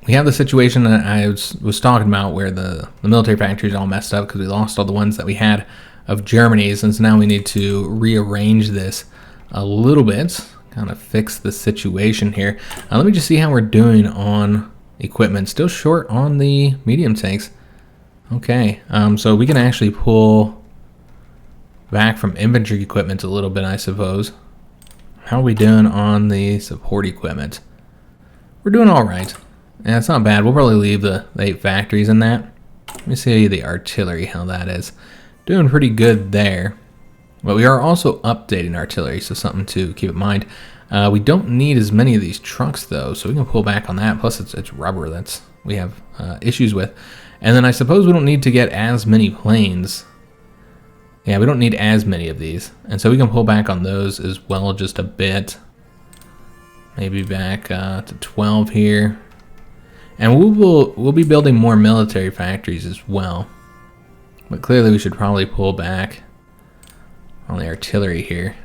we have the situation that I was talking about where the military factory is all messed up because we lost all the ones that we had of Germany's, and so now we need to rearrange this a little bit, kind of fix the situation here. Let me just see how we're doing on equipment. Still short on the medium tanks. Okay, so we can actually pull back from infantry equipment a little bit, I suppose. How are we doing on the support equipment? We're doing all right. Yeah, it's not bad. We'll probably leave the 8 factories in that. Let me see the artillery, how that is. Doing pretty good there. But we are also updating artillery, so something to keep in mind. We don't need as many of these trucks, though, so we can pull back on that. Plus, it's rubber that's we have issues with. And then I suppose we don't need to get as many planes. Yeah, we don't need as many of these. And so we can pull back on those as well just a bit. Maybe back to 12 here. And we'll be building more military factories as well. But clearly we should probably pull back on the artillery here,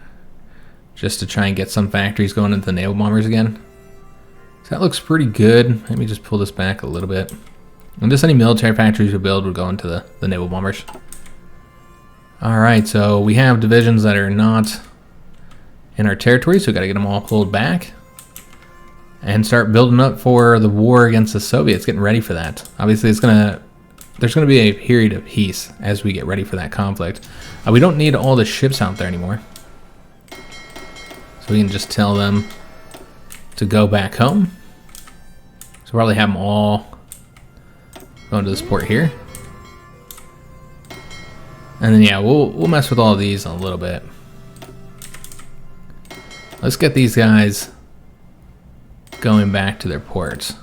just to try and get some factories going into the naval bombers again. So that looks pretty good. Let me just pull this back a little bit. And just any military factories we build would go into the naval bombers. Alright, so we have divisions that are not in our territory, so we gotta get them all pulled back and start building up for the war against the Soviets, getting ready for that. Obviously there's gonna be a period of peace as we get ready for that conflict. We don't need all the ships out there anymore. So we can just tell them to go back home. So we'll probably have them all going to this port here. And then yeah, we'll mess with all of these a little bit. Let's get these guys going back to their ports.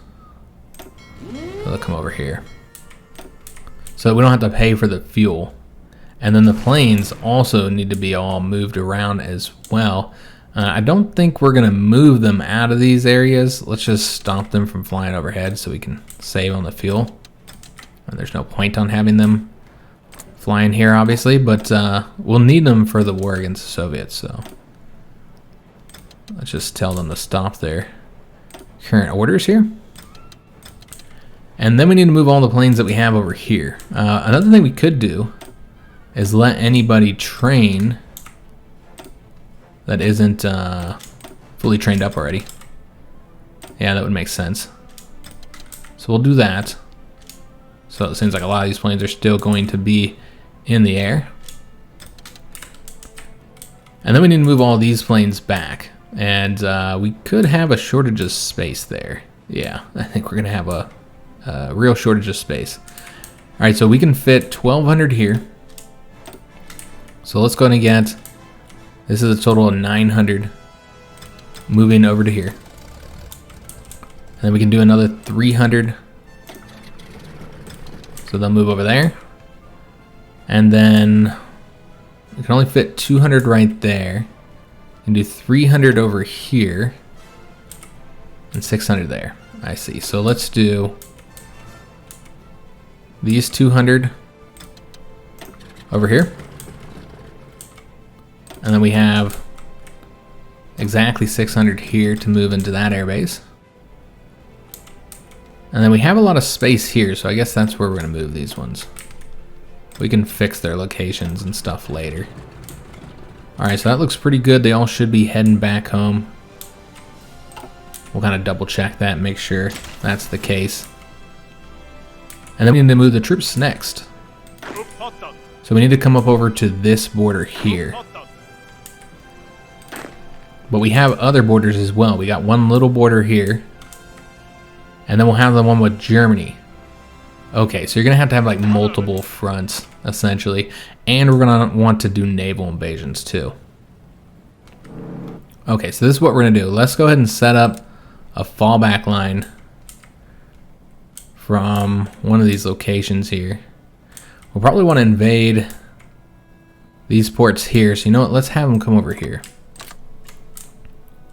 So they'll come over here. So we don't have to pay for the fuel. And then the planes also need to be all moved around as well. I don't think we're gonna move them out of these areas. Let's just stop them from flying overhead so we can save on the fuel. And there's no point on having them flying here, obviously, but we'll need them for the war against the Soviets, so let's just tell them to stop their current orders here. And then we need to move all the planes that we have over here. Another thing we could do is let anybody train that isn't fully trained up already. Yeah, that would make sense. So we'll do that. So it seems like a lot of these planes are still going to be in the air. And then we need to move all these planes back. And we could have a shortage of space there. Yeah, I think we're going to have a real shortage of space. All right, so we can fit 1,200 here. So let's go ahead and get, this is a total of 900 moving over to here. And then we can do another 300. So they'll move over there. And then we can only fit 200 right there. We can do 300 over here. And 600 there. I see. So let's do these 200 over here. And then we have exactly 600 here to move into that airbase. And then we have a lot of space here, so I guess that's where we're going to move these ones. We can fix their locations and stuff later. Alright, so that looks pretty good. They all should be heading back home. We'll kind of double check that, make sure that's the case. And then we need to move the troops next. So we need to come up over to this border here. But we have other borders as well. We got one little border here. And then we'll have the one with Germany. Okay, so you're going to have like multiple fronts, essentially. And we're going to want to do naval invasions too. Okay, so this is what we're going to do. Let's go ahead and set up a fallback line from one of these locations here. We'll probably want to invade these ports here. So you know what? Let's have them come over here.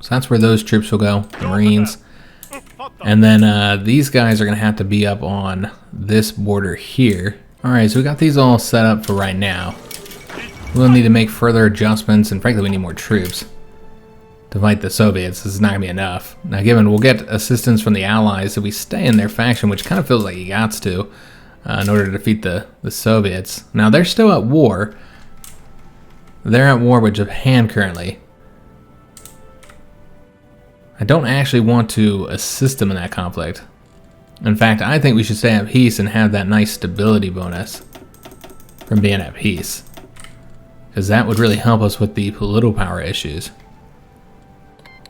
So that's where those troops will go, the Marines. And then these guys are going to have to be up on this border here. Alright, so we got these all set up for right now. We'll need to make further adjustments, and frankly we need more troops to fight the Soviets. This is not going to be enough. Now given we'll get assistance from the Allies if we stay in their faction, which kind of feels like you got to, in order to defeat the Soviets. Now they're still at war. They're at war with Japan currently. I don't actually want to assist them in that conflict. In fact, I think we should stay at peace and have that nice stability bonus from being at peace, because that would really help us with the political power issues.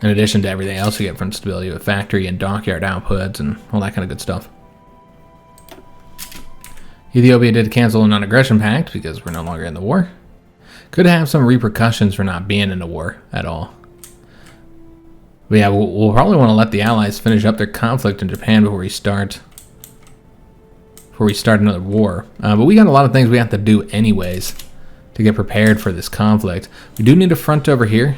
In addition to everything else we get from stability with factory and dockyard outputs and all that kind of good stuff. Ethiopia did cancel a non-aggression pact because we're no longer in the war. Could have some repercussions for not being in the war at all. But yeah, we'll probably want to let the Allies finish up their conflict in Japan before we start another war. But we got a lot of things we have to do anyways to get prepared for this conflict. We do need a front over here.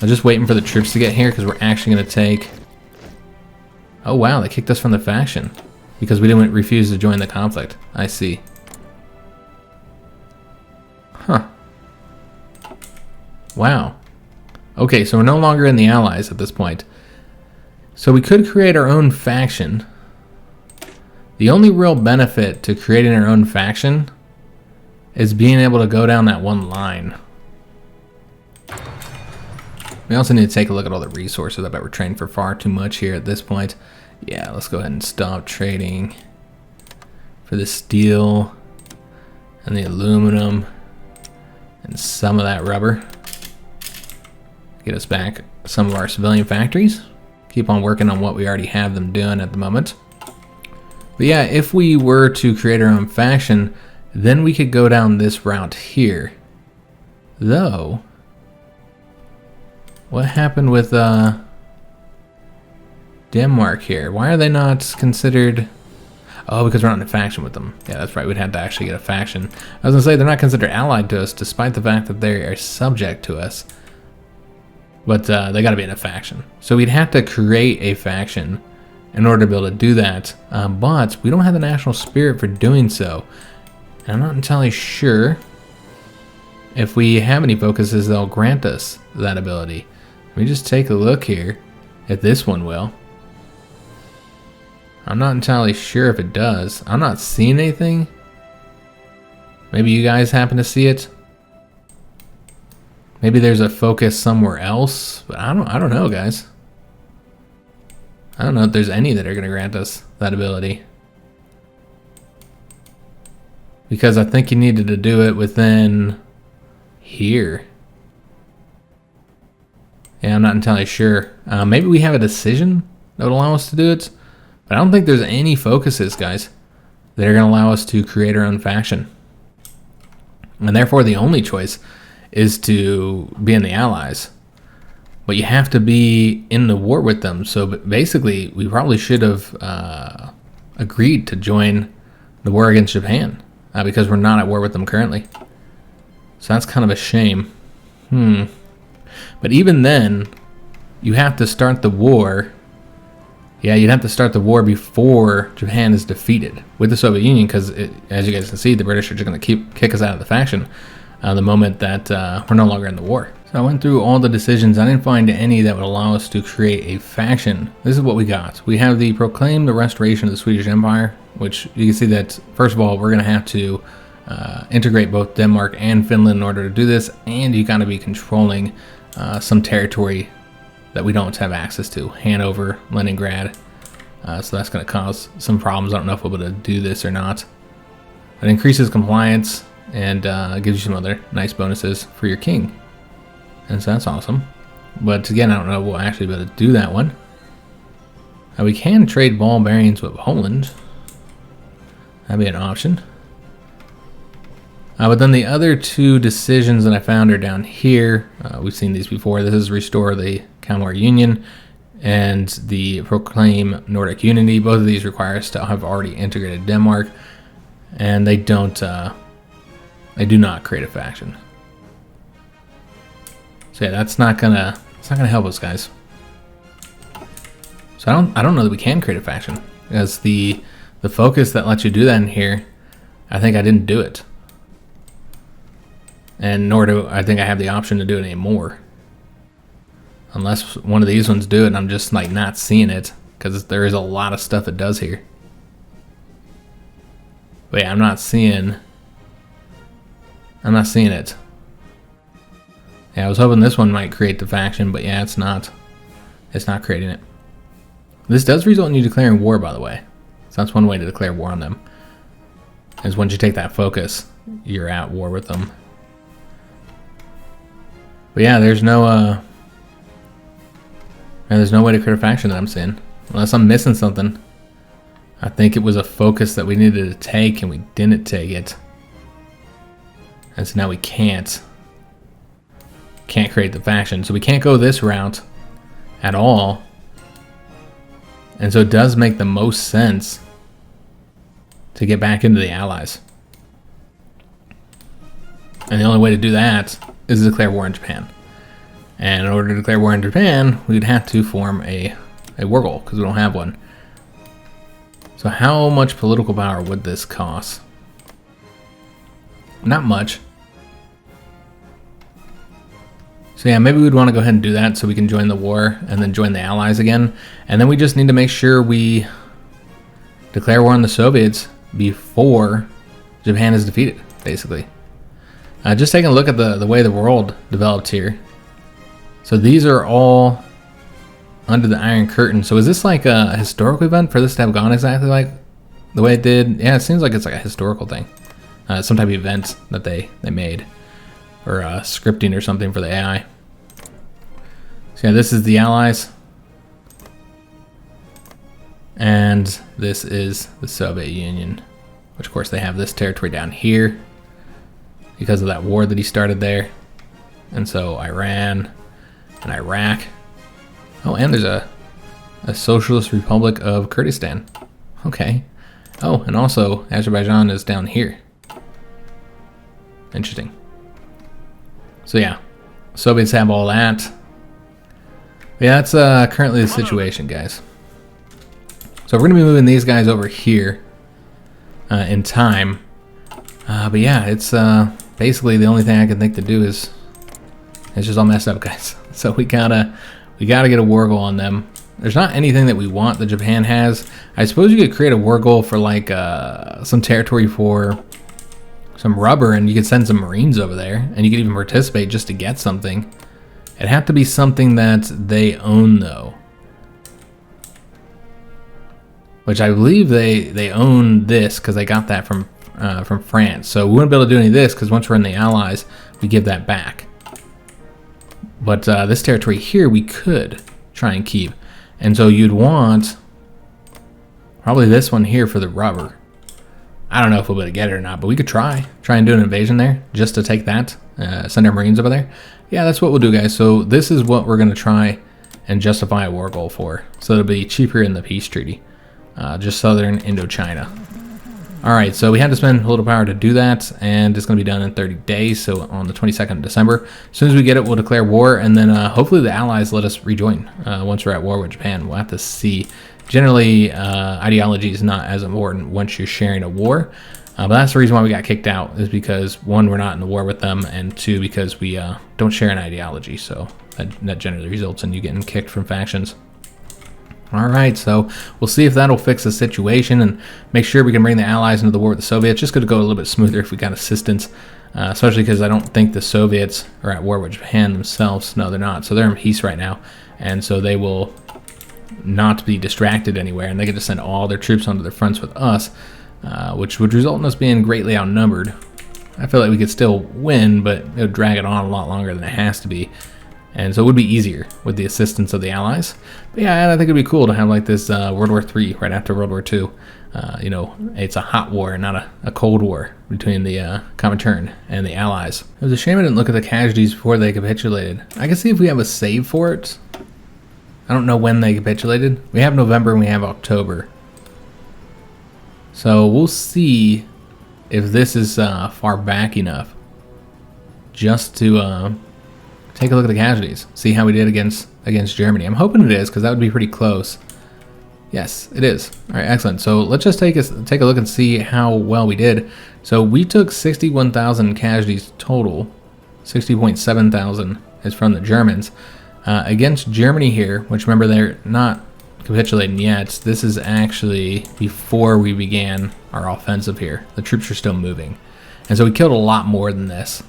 I'm just waiting for the troops to get here because we're actually going to take... Oh wow, they kicked us from the faction because we didn't refuse to join the conflict. I see. Huh. Wow. Okay, so we're no longer in the Allies at this point. So we could create our own faction. The only real benefit to creating our own faction is being able to go down that one line. We also need to take a look at all the resources. I bet we're trading for far too much here at this point. Yeah, let's go ahead and stop trading for the steel and the aluminum and some of that rubber. Get us back some of our civilian factories. Keep on working on what we already have them doing at the moment. But yeah, if we were to create our own faction, then we could go down this route here. Though, what happened with Denmark here? Why are they not considered... Oh, because we're not in a faction with them. Yeah, that's right. We'd have to actually get a faction. I was going to say, they're not considered allied to us, despite the fact that they are subject to us. But they got to be in a faction. So we'd have to create a faction in order to be able to do that. But we don't have the national spirit for doing so. And I'm not entirely sure if we have any focuses they'll grant us that ability. Let me just take a look here if this one will. I'm not entirely sure if it does. I'm not seeing anything. Maybe you guys happen to see it. Maybe there's a focus somewhere else, but I don't know, guys. I don't know if there's any that are going to grant us that ability. Because I think you needed to do it within here. Yeah, I'm not entirely sure. Maybe we have a decision that would allow us to do it, but I don't think there's any focuses, guys, that are going to allow us to create our own faction. And therefore, the only choice is to be in the Allies. But you have to be in the war with them. So basically, we probably should have agreed to join the war against Japan because we're not at war with them currently. So that's kind of a shame. But even then, you have to start the war. Yeah, you'd have to start the war before Japan is defeated with the Soviet Union, because as you guys can see, the British are just going to kick us out of the faction the moment that we're no longer in the war. So I went through all the decisions. I didn't find any that would allow us to create a faction. This is what we got. We have the proclaim the restoration of the Swedish Empire, which you can see that, first of all, we're going to have to integrate both Denmark and Finland in order to do this, and you got to be controlling some territory that we don't have access to. Hanover, Leningrad. So that's going to cause some problems. I don't know if we'll be able to do this or not. It increases compliance and gives you some other nice bonuses for your king. And so that's awesome. But again, I don't know if we'll actually be able to do that one. We can trade ball bearings with Poland. That'd be an option. But then the other two decisions that I found are down here. We've seen these before. This is restore the Kalmar Union and the proclaim Nordic unity. Both of these require us to have already integrated Denmark, and they don't. They do not create a faction. So yeah, that's not gonna help us, guys. So I don't know that we can create a faction, because the focus that lets you do that in here, I think I didn't do it. And nor do I think I have the option to do it anymore. Unless one of these ones do it and I'm just like not seeing it, because there is a lot of stuff it does here. But yeah, I'm not seeing it. Yeah, I was hoping this one might create the faction, but yeah, it's not creating it. This does result in you declaring war, by the way. So that's one way to declare war on them. Is once you take that focus, you're at war with them. But yeah, there's no way to create a faction that I'm seeing. Unless I'm missing something. I think it was a focus that we needed to take and we didn't take it. And so now we can't create the faction. So we can't go this route at all. And so it does make the most sense to get back into the Allies. And the only way to do that is to declare war on Japan. And in order to declare war on Japan, we'd have to form a war goal, because we don't have one. So how much political power would this cost? Not much. So yeah, maybe we'd want to go ahead and do that so we can join the war and then join the Allies again. And then we just need to make sure we declare war on the Soviets before Japan is defeated, basically. Just taking a look at the way the world developed here. So these are all under the Iron Curtain. So is this like a historical event for this to have gone exactly like the way it did? Yeah, it seems like it's like a historical thing. Some type of event that they made. Or scripting or something for the AI. So yeah, this is the Allies. And this is the Soviet Union. Which of course they have this territory down here. Because of that war that he started there. And so Iran and Iraq. Oh, and there's a Socialist Republic of Kurdistan. Okay. Oh, and also Azerbaijan is down here. Interesting. So yeah, Soviets have all that. Yeah, that's currently the situation, guys. So we're going to be moving these guys over here in time. But yeah, it's basically the only thing I can think to do is it's just all messed up, guys. So we gotta get a war goal on them. There's not anything that we want that Japan has. I suppose you could create a war goal for like some territory for some rubber, and you could send some Marines over there, and you could even participate just to get something. It'd have to be something that they own, though. Which I believe they own this because they got that from France. So we wouldn't be able to do any of this because once we're in the Allies, we give that back. But this territory here we could try and keep. And so you'd want probably this one here for the rubber. I don't know if we'll be able to get it or not, but we could try and do an invasion there just to take that, send our Marines over there. Yeah, that's what we'll do, guys. So this is what we're going to try and justify a war goal for. So it'll be cheaper in the peace treaty, just southern Indochina. All right, so we had to spend a little power to do that, and it's going to be done in 30 days, so on the 22nd of December. As soon as we get it, we'll declare war, and then hopefully the Allies let us rejoin once we're at war with Japan. We'll have to see. Generally, ideology is not as important once you're sharing a war, but that's the reason why we got kicked out, is because, one, we're not in the war with them, and two, because we don't share an ideology, so that generally results in you getting kicked from factions. All right, so we'll see if that'll fix the situation and make sure we can bring the Allies into the war with the Soviets. Just going to go a little bit smoother if we got assistance, especially because I don't think the Soviets are at war with Japan themselves. No, they're not. So they're in peace right now. and so they will not be distracted anywhere, and they get to send all their troops onto their fronts with us, which would result in us being greatly outnumbered. I feel like we could still win, but it would drag it on a lot longer than it has to be. And so it would be easier with the assistance of the Allies. But yeah, I think it'd be cool to have like this World War III right after World War II. You know, it's a hot war, not a cold war between the Comintern and the Allies. It was a shame I didn't look at the casualties before they capitulated. I can see if we have a save for it. I don't know when they capitulated. We have November and we have October. So we'll see if this is far back enough just to take a look at the casualties, see how we did against Germany. I'm hoping it is, because that would be pretty close. Yes, it is. All right, excellent. So let's just take a look and see how well we did. So we took 61,000 casualties total. 60.7 thousand is from the Germans. Against Germany here, which remember they're not capitulating yet. This is actually before we began our offensive here. The troops are still moving. And so we killed a lot more than this.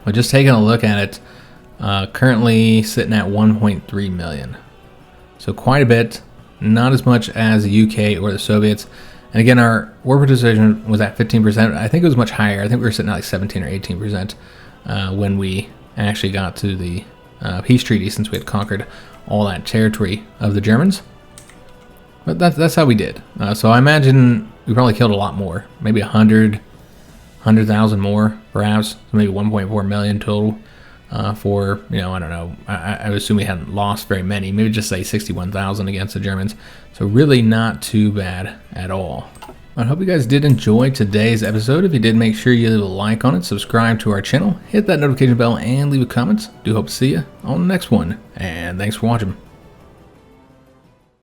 But just taking a look at it, currently sitting at 1.3 million. So quite a bit, not as much as the UK or the Soviets. And again, our war participation was at 15%. I think it was much higher. I think we were sitting at like 17 or 18% when we actually got to the peace treaty, since we had conquered all that territory of the Germans. But that's how we did. So I imagine we probably killed a lot more, maybe 100,000 more, perhaps. So maybe 1.4 million total for, you know, I don't know. I would assume we hadn't lost very many. Maybe just say 61,000 against the Germans. So really not too bad at all. I hope you guys did enjoy today's episode. If you did, make sure you leave a like on it, subscribe to our channel, hit that notification bell, and leave a comment. Do hope to see you on the next one. And thanks for watching.